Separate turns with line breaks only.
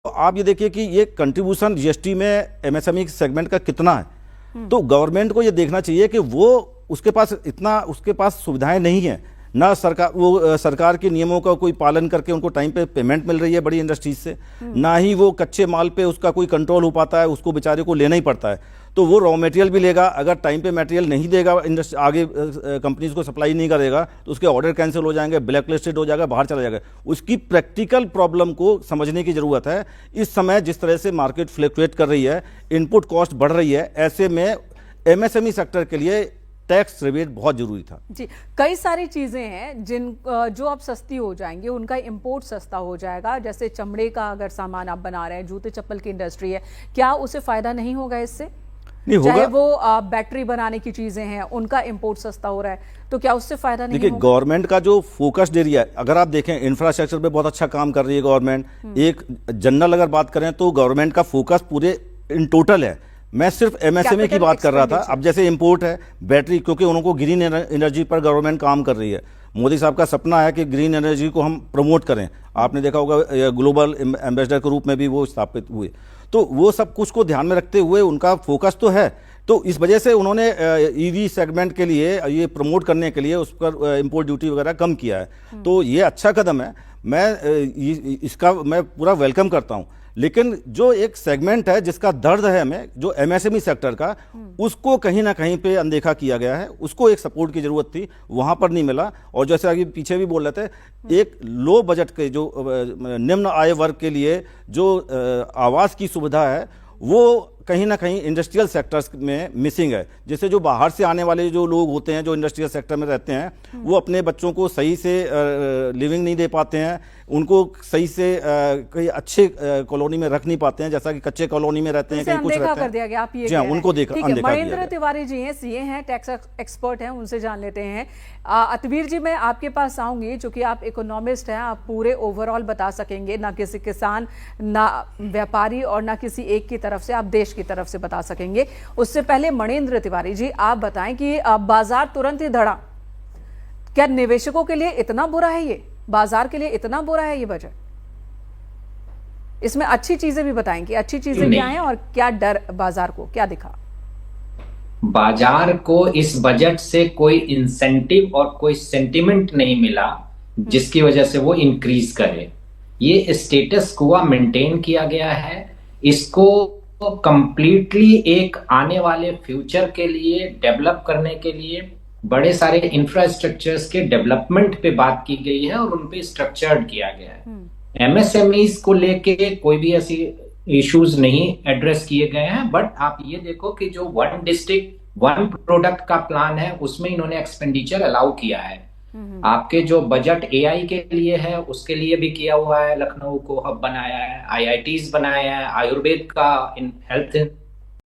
तो आप ये देखिए कि ये कंट्रीब्यूशन जीएसटी में एमएसएमई सेगमेंट का कितना है। तो गवर्नमेंट को ये देखना चाहिए कि वो उसके पास सुविधाएं नहीं है, ना सरकार के नियमों का कोई पालन करके उनको टाइम पे पेमेंट मिल रही है बड़ी इंडस्ट्रीज से, ना ही वो कच्चे माल पे उसका कोई कंट्रोल हो पाता है, उसको बेचारे को लेना ही पड़ता है। तो वो रॉ मटेरियल भी लेगा, अगर टाइम पे मटेरियल नहीं देगा, आगे कंपनीज को सप्लाई नहीं करेगा तो उसके ऑर्डर कैंसिल हो जाएंगे, ब्लैक लिस्टेड हो जाएगा, बाहर चला जाएगा। उसकी प्रैक्टिकल प्रॉब्लम को समझने की जरूरत है। इस समय जिस तरह से मार्केट फ्लक्चुएट कर रही है, इनपुट कॉस्ट बढ़ रही है, ऐसे में एमएसएमई सेक्टर के लिए टैक्स रिबेट बहुत जरूरी था
जी। कई सारी चीजें हैं जो अब सस्ती हो जाएंगी, उनका इंपोर्ट सस्ता हो जाएगा। जैसे चमड़े का अगर सामान आप बना रहे हैं, जूते चप्पल की इंडस्ट्री है, क्या उसे फायदा नहीं होगा इससे?
नहीं
चाहे
होगा।
वो बैटरी बनाने की चीजें हैं, उनका इंपोर्ट सस्ता हो रहा है, तो क्या उससे फायदा नहीं
देखिए,
होगा?
गवर्नमेंट का जो फोकस्ड एरिया है, अगर आप देखें इंफ्रास्ट्रक्चर पे बहुत अच्छा काम कर रही है गवर्नमेंट। एक जनरल अगर बात करें तो गवर्नमेंट का फोकस पूरे इन टोटल है। मैं सिर्फ एमएसएमई की बात कर रहा था। अब जैसे इंपोर्ट है बैटरी, क्योंकि उनको ग्रीन एनर्जी पर गवर्नमेंट काम कर रही है। मोदी साहब का सपना है कि ग्रीन एनर्जी को हम प्रमोट करें। आपने देखा होगा ग्लोबल एम्बेसडर के रूप में भी वो स्थापित हुए। तो वो सब कुछ को ध्यान में रखते हुए उनका फोकस तो है। तो इस वजह से उन्होंने ईवी सेगमेंट के लिए ये प्रमोट करने के लिए उस पर इंपोर्ट ड्यूटी वगैरह कम किया है। तो ये अच्छा कदम है, इसका मैं पूरा वेलकम करता हूँ। लेकिन जो एक सेगमेंट है जिसका दर्द है हमें, जो एमएसएमई सेक्टर का, उसको कहीं ना कहीं पे अनदेखा किया गया है। उसको एक सपोर्ट की जरूरत थी, वहां पर नहीं मिला। और जैसे आगे पीछे भी बोल रहे थे, एक लो बजट के जो निम्न आय वर्ग के लिए जो आवास की सुविधा है, वो कहीं ना कहीं इंडस्ट्रियल सेक्टर्स में मिसिंग है। जैसे जो बाहर से आने वाले जो लोग होते हैं, जो इंडस्ट्रियल सेक्टर में रहते हैं, वो अपने बच्चों को सही से लिविंग नहीं दे पाते हैं, उनको सही से कहीं अच्छे कॉलोनी में रख नहीं पाते हैं, जैसा कि कच्चे कॉलोनी में रहते हैं, कहीं कुछ रहते
कर दिया गया, आप ये
जी हाँ, उनको अनदेखा किया गया।
महेंद्र तिवारी जी हैं, सीए हैं, टैक्स एक्सपर्ट हैं, उनसे जान लेते हैं। अतवीर जी, मैं आपके पास आऊंगी, चूंकि आप इकोनॉमिस्ट हैं, आप पूरे ओवरऑल बता सकेंगे, ना किसी किसान, ना व्यापारी और ना किसी एक की तरफ से, आप देश की तरफ से बता सकेंगे। उससे पहले मणेंद्र तिवारी जी, आप बताएं कि बाजार तुरंत ही धड़ा, क्या निवेशकों के लिए इतना बुरा है ये? बाजार के लिए इतना बुरा है ये बजट? इसमें अच्छी चीजें भी बताएं कि अच्छी चीजें क्या हैं और क्या डर बाजार को क्या दिखा?
बाजार को इस बजट से कोई इंसेंटिव और कोई सेंटिमेंट नहीं मिला जिसकी वजह से वो इंक्रीज करे। ये स्टेटस क्वो मेंटेन किया गया है। इसको कंप्लीटली एक आने वाले फ्यूचर के लिए डेवलप करने के लिए बड़े सारे इंफ्रास्ट्रक्चर्स के डेवलपमेंट पे बात की गई है और उन पे स्ट्रक्चर्ड किया गया है। एमएसएमईज को लेके कोई भी ऐसी इश्यूज नहीं एड्रेस किए गए हैं। बट आप ये देखो कि जो वन डिस्ट्रिक्ट वन प्रोडक्ट का प्लान है, उसमें इन्होंने एक्सपेंडिचर अलाउ किया है। आपके जो बजट एआई के लिए है, उसके लिए भी किया हुआ है। लखनऊ को हब बनाया है, आईआईटीज बनाया है, आयुर्वेद का हेल्थ